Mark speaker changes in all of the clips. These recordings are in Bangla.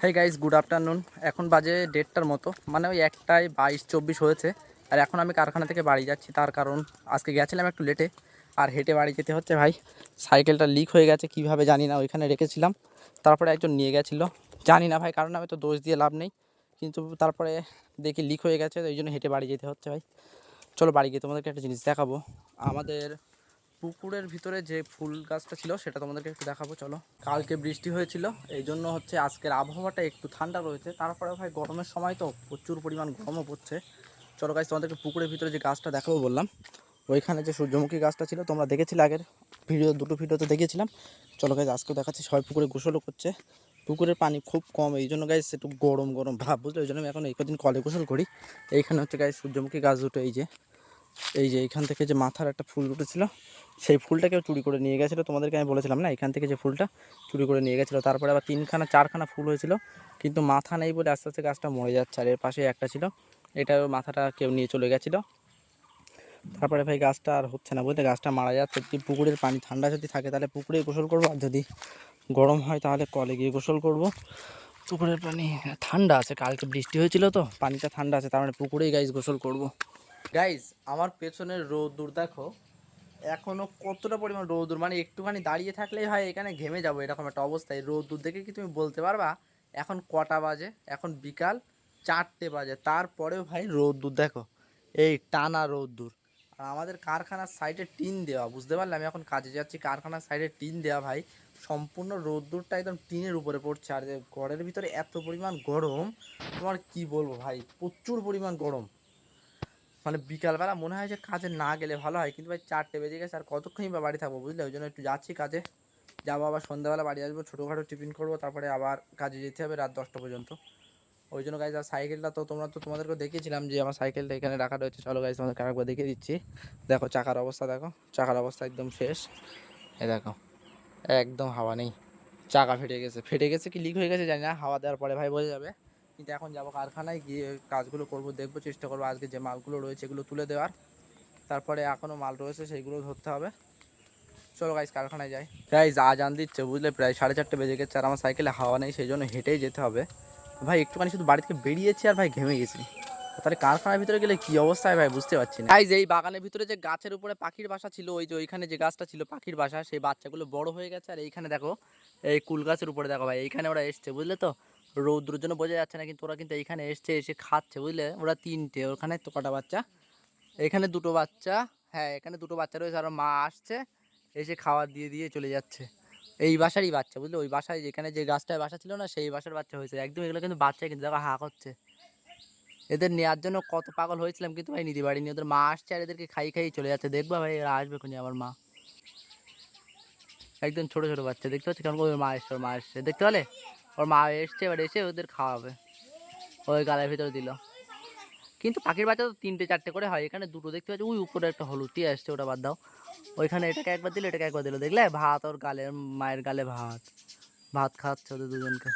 Speaker 1: Hey guys, good afternoon. এখন বাজে 1:30টার মতো, মানে ওই 1টায় 22-24 হয়েছে। আর এখন আমি কারখানা থেকে বাড়ি যাচ্ছি, তার কারণ আজকে গেছিলাম একটু লেটে, আর হেঁটে বাড়ি যেতে হচ্ছে। ভাই সাইকেলটা লিক হয়ে গেছে, কিভাবে জানি না, ওইখানে রেখেছিলাম। তারপরে একজন নিয়ে গেছিলো, জানি না ভাই, কারণ আমি তো দোষ দিয়ে লাভ নেই। কিন্তু তারপরে দেখি লিক হয়ে গেছে, ওই জন্য হেঁটে বাড়ি যেতে হচ্ছে। ভাই চলো বাড়ি গিয়ে তোমাদেরকে একটা জিনিস দেখাবো। আমাদের পুকুরের ভিতরে যে ফুল গাছটা ছিল সেটা তোমাদেরকে একটু দেখাবো, চলো। কালকে বৃষ্টি হয়েছিল, এই জন্য হচ্ছে আজকের আবহাওয়াটা একটু ঠান্ডা রয়েছে। তারপরে ভাই গরমের সময় তো প্রচুর পরিমাণ গরমও পড়ছে। চলো গাছ, তোমাদেরকে পুকুরের ভিতরে যে গাছটা দেখাবো বললাম, ওইখানে যে সূর্যমুখী গাছটা ছিল তোমরা দেখেছিলে আগের দুটো ভিডিওতে দেখেছিলাম। চলো গাছ, আজকেও দেখাচ্ছি। সবাই পুকুরে গোসলও করছে। পুকুরের পানি খুব কম, এই জন্য গাছ একটু গরম গরম ভাব, বুঝলে? ওই জন্য আমি এখন এই কদিন কলে গোসল করি। এইখানে হচ্ছে গাছ সূর্যমুখী গাছ দুটো, এই যে এইখান থেকে যে মাথার একটা ফুল উঠেছিল, সেই ফুলটাকেও চুরি করে নিয়ে গেছিলো। তোমাদেরকে আমি বলেছিলাম না, এখান থেকে যে ফুলটা চুরি করে নিয়ে গেছিলো। তারপরে আবার 3-4খানা ফুল হয়েছিল, কিন্তু মাথা নেই বলে আস্তে আস্তে গাছটা মরে যাচ্ছে। আর এর পাশে একটা ছিল, এটার মাথাটা কেউ নিয়ে চলে গেছিলো। তারপরে ভাই গাছটা আর হচ্ছে না, বুঝতে, গাছটা মারা যাচ্ছে। যদি পুকুরের পানি ঠান্ডা যদি থাকে তাহলে পুকুরেই গোসল করবো, আর যদি গরম হয় তাহলে কলে গিয়ে গোসল করব। পুকুরের পানি ঠান্ডা আছে, কালকে বৃষ্টি হয়েছিল তো পানিটা ঠান্ডা আছে, তার মানে পুকুরেই গাইজ গোসল করব। গাইজ আমার পেছনের রোদ্দুর দেখো, এখনো কতটা পরিমাণ রোদ্দুর, মানে একটুখানি দাঁড়িয়ে থাকলেই হয় এখানে ঘেমে যাবো, এরকম একটা অবস্থায়। রোদ্দুর দেখে কি তুমি বলতে পারবা এখন কটা বাজে? এখন বিকাল 4টে বাজে, তারপরেও ভাই রোদ্দুর দেখো, এই টানা রোদ্দুর। আর আমাদের কারখানার সাইডে টিন দেওয়া, বুঝতে পারলে? আমি এখন কাজে যাচ্ছি, কারখানার সাইডে টিন দেওয়া। ভাই সম্পূর্ণ রোদ্দুরটা একদম টিনের উপরে পড়ছে, আর ঘরের ভিতরে এত পরিমাণ গরম, তোমার কি বলবো ভাই, প্রচুর পরিমাণ গরম। মানে বিকালবেলা মনে হয় যে কাজে না গেলে ভালো হয়, কিন্তু ভাই 4টে বেজে গেছে, আর কতক্ষণই বা বাড়ি থাকবো, বুঝলে? ওই জন্য একটু যাচ্ছি কাজে, যাবো আবার সন্ধ্যাবেলা বাড়ি আসবো, ছোটোখাটো টিফিন করবো, তারপরে আবার কাজে যেতে হবে রাত 10টা পর্যন্ত। ওই জন্য গাইজ, আর সাইকেলটা তো তোমাদেরকে দেখিয়েছিলাম যে আমার সাইকেলটা এখানে রাখা রয়েছে। চলো গাইজ, তোমাদেরকে আরেকবার দেখিয়ে দিচ্ছি। দেখো চাকার অবস্থা, দেখো চাকার অবস্থা একদম শেষ। এই দেখো, একদম হাওয়া নেই, চাকা ফেটে গেছে কি লিক হয়ে গেছে জানি না, হাওয়া দেওয়ার পরে ভাই বোঝা যাবে। কিন্তু এখন যাবো কারখানায়, গিয়ে কাজগুলো করবো, দেখবো, চেষ্টা করবো আজকে যে মালগুলো রয়েছে এগুলো তুলে দেওয়ার। তারপরে এখনও মাল রয়েছে, সেইগুলো ধরতে হবে। চলো গাইজ কারখানায় যাই। গাইজ আজান দিচ্ছে, বুঝলে? প্রায় 4:30 বেজে গেছে, আর আমার সাইকেলে হাওয়া নেই, সেই জন্য হেঁটেই যেতে হবে। ভাই একটুখানি শুধু বাড়ি থেকে বেরিয়েছি আর ভাই ঘেমে গেছি। তাহলে কারখানার ভিতরে গেলে কি অবস্থা হয় ভাই, বুঝতে পারছি না। গাইজ এই বাগানের ভিতরে যে গাছের উপরে পাখির বাসা ছিল, ওই যে ওইখানে যে গাছটা ছিল পাখির বাসা, সেই বাচ্চাগুলো বড় হয়ে গেছে। আর এইখানে দেখো, এই কুল গাছের উপরে দেখো ভাই, এইখানে ওরা এসছে, বুঝলে তো? রৌদ্রের জন্য বোঝা যাচ্ছে না, কিন্তু ওরা কিন্তু এইখানে এসছে, এসে খাচ্ছে, বুঝলে? ওরা 3টে, ওখানে তো কটা বাচ্চা, এখানে 2টো বাচ্চা। হ্যাঁ, এখানে 2টো বাচ্চা রয়েছে, আর মা আসছে, এসে খাবার দিয়ে দিয়ে চলে যাচ্ছে। এই বাসারই বাচ্চা, বুঝলে? ওই বাসায় যেখানে যে গাছটায় বাসা ছিল না, সেই বাসার বাচ্চা হয়েছে একদম। এগুলো কিন্তু বাচ্চা, কিন্তু দেখো হা করছে। এদের নেওয়ার জন্য কত পাগল হয়েছিলাম, কিন্তু ভাই নিতে পারিনি। ওদের মা আসছে আর এদেরকে খাই খাই চলে যাচ্ছে। দেখবা ভাই, এরা আসবে খুনি আমার মা। একদম ছোট ছোট বাচ্চা, দেখতে পাচ্ছি কেমন? ওর মা এসছে, ওর মা এসছে, দেখতে পেলে? ওর মা এসছে, এবার এসে ওদের খাওয়াবে, ওই গালের ভিতরে দিল। কিন্তু পাখির বাচ্চা তো 3টে 4টে করে হয়, এখানে 2টো দেখতে পাচ্ছি। ওই উপরে একটা হলুদটি আসছে, ওটা বাদ দাও। ওইখানে এটাকে একবার দিল, এটাকে একবার দিল, দেখলে? ভাত ওর গালে, মায়ের গালে ভাত, ভাত খাওয়াচ্ছে ওদের দুজনকে।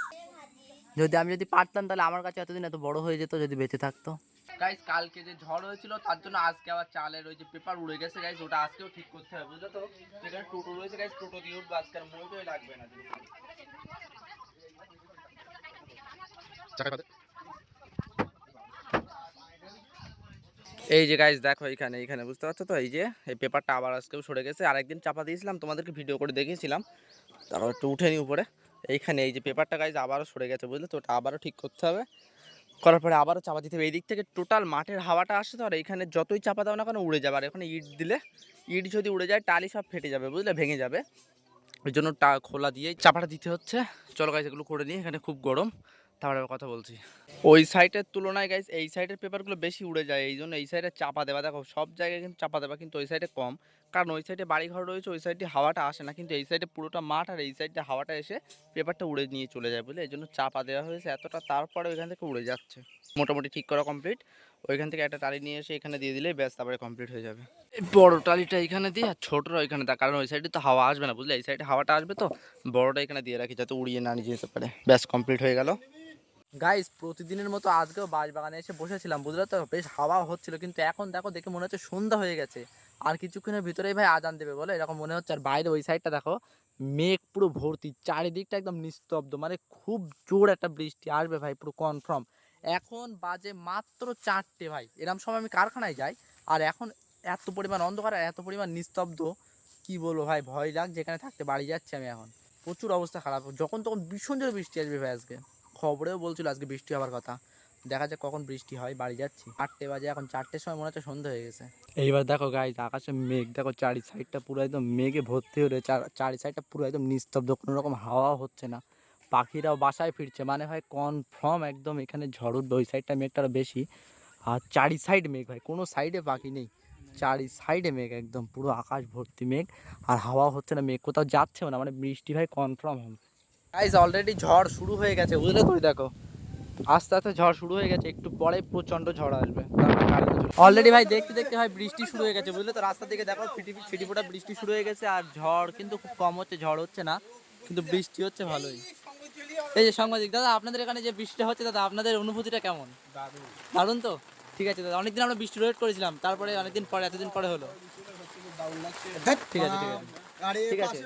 Speaker 1: আমি যদি পারতাম তাহলে আমার কাছে এতদিন এত বড় হয়ে যেত, যদি বেঁচে থাকতো। গাইস কালকে যে ঝড় হয়েছিল তার জন্য আজকে আবার চালের ওই যে পেপার উড়ে গেছে গাইস, ওটা আজকেও ঠিক করতে হবে, বুঝলে তো? এখানে টোটো রয়েছে গাইস, টোটো দিয়ে উঠবো আজকে, আর মোটেই লাগবে না। এই যে গাইস দেখো, এইখানে বুঝতে পারছো তো? এই যে এই পেপারটা আবার আজকেও সরে গেছে, আরেকদিন চাপা দিয়েছিলাম, তোমাদেরকে ভিডিও করে দেখিয়েছিলাম, তারপর একটু উঠেনি উপরে। এইখানে এই যে পেপারটা গাইস আবারও সরে গেছে, বুঝলে তো? ওটা আবারও ঠিক করতে হবে, করার পরে আবারও চাপা দিতে হবে। এই দিক থেকে টোটাল মাঠের হাওয়াটা আসে তো, আর এইখানে যতই চাপা দাও না কেন উড়ে যাবে। আর এখানে ইট দিলে, ইট যদি উড়ে যায় টালি সব ফেটে যাবে, বুঝলে? ভেঙে যাবে। ওই জন্য খোলা দিয়েই চাপাটা দিতে হচ্ছে। চলো গাইস এগুলো করে নিই, এখানে খুব গরম, তারপরে কথা বলছি। ওই সাইডের তুলনায় গাইস এই সাইডের পেপারগুলো বেশি উড়ে যায়, এই জন্য এই সাইডে চাপা দেওয়া। দেখো সব জায়গায় কিন্তু চাপা দেওয়া, কিন্তু ওই সাইডে কম, কারণ ওই সাইডে বাড়িঘর রয়েছে, ওই সাইডে হাওয়াটা আসে না, কিন্তু এই সাইডে পুরোটা মাঠ, আর এই সাইডে হাওয়াটা এসে পেপারটা উড়ে নিয়ে চলে যায়, বুঝলে? এই জন্য চাপা দেওয়া হয়েছে এতটা, তারপরে ওইখান থেকে উড়ে যাচ্ছে। মোটামুটি ঠিক করা কমপ্লিট। ওইখান থেকে একটা টালি নিয়ে এসে এখানে দিয়ে দিলেই ব্যাস, তারপরে কমপ্লিট হয়ে যাবে। এই বড় টালিটা এখানে দিয়ে, আর ছোটরা ওইখানে দেয়, কারণ ওই সাইডে তো হাওয়া আসবে না, বুঝলে? এই সাইডে হাওয়াটা আসবে, তো বড়টা এখানে দিয়ে রাখি যাতে উড়িয়ে না নিয়ে যেতে পারে। ব্যাস কমপ্লিট হয়ে গেল। গাইস প্রতিদিনের মতো আজকেও বাগানে এসে বসেছিলাম, বুঝলে তো? বেশ হাওয়া হচ্ছিল, কিন্তু এখন দেখো, দেখে মনে হচ্ছে সন্ধ্যা হয়ে গেছে, আর কিছুক্ষণের ভিতরেই ভাই আজান দেবে বলে এরকম মনে হচ্ছে। আর বাইরে ওই সাইডটা দেখো, মেঘ পুরো ভর্তি, চারিদিকটা একদম নিস্তব্ধ, মানে খুব জোর একটা বৃষ্টি আসবে ভাই, পুরো কনফার্ম। এখন বাজে মাত্র 4টে ভাই, এরকম সময় আমি কারখানায় যাই, আর এখন এত পরিমাণ অন্ধকার আর এত পরিমাণ নিস্তব্ধ, কি বলবো ভাই, ভয় লাগছে যেখানে থাকতে। বাড়ি যাচ্ছি আমি এখন, প্রচুর অবস্থা খারাপ, যখন তখন ভীষণ জোরে বৃষ্টি আসবে ভাই আজকে। খবরেও বলছিল আজকে বৃষ্টি হওয়ার কথা, দেখা যাক কখন বৃষ্টি হয়। বাড়ি যাচ্ছি, 8টে বাজে এখন, 4টের সময় মনে হচ্ছে সন্ধ্যা হয়ে গেছে। এইবার দেখো গাইস, আকাশে মেঘ দেখো, চারি সাইডটা পুরো একদম মেঘে ভর্তি হয়ে রয়েছে, আর চারি সাইডটা পুরো একদম নিস্তব্ধ, কোনো রকম হাওয়া হচ্ছে না। পাখিরাও বাসায় ফিরছে, মানে ভাই কনফার্ম একদম এখানে ঝড় উঠবে। ওই সাইডটা মেঘটা আরো বেশি, আর চারি সাইড মেঘ ভাই, কোনো সাইডে পাখি নেই, চারি সাইডে মেঘ, একদম পুরো আকাশ ভর্তি মেঘ, আর হাওয়া হচ্ছে না, মেঘ কোথাও যাচ্ছেও না, মানে বৃষ্টি ভাই কনফার্ম হবে। গাইস অলরেডি ঝড় শুরু হয়ে গেছে, বুঝলে তো, ওই দেখো আস্তে আস্তে ঝড় শুরু হয়ে গেছে, একটু পরে প্রচন্ড ঝড় আসবে। অলরেডি ভাই দেখতে দেখতে ভাই বৃষ্টি শুরু হয়ে গেছে, বুঝলে তো, রাস্তা থেকে দেখো ছিটিফোঁটা বৃষ্টি শুরু হয়ে গেছে, আর ঝড় কিন্তু খুব কম হচ্ছে, ঝড় হচ্ছে না, কিন্তু বৃষ্টি হচ্ছে ভালোই। এই যে সাংবাদিক দাদা, আপনাদের এখানে যে বৃষ্টিটা হচ্ছে দাদা, আপনাদের অনুভূতিটা কেমন? দারুণ তো, ঠিক আছে দাদা, অনেকদিন আমরা বৃষ্টি ওয়েট করেছিলাম, তারপরে অনেকদিন পরে, এতদিন পরে হলো। ঠিক আছে ঠিক আছে ঠিক আছে।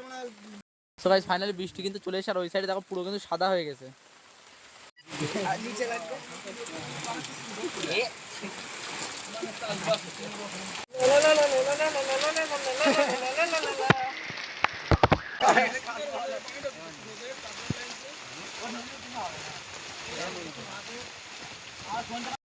Speaker 1: সো গাইস ফাইনালি বৃষ্টি কিন্তু চলে এসে, আর ওই সাইডে দেখো পুরো কিন্তু সাদা হয়ে গেছে।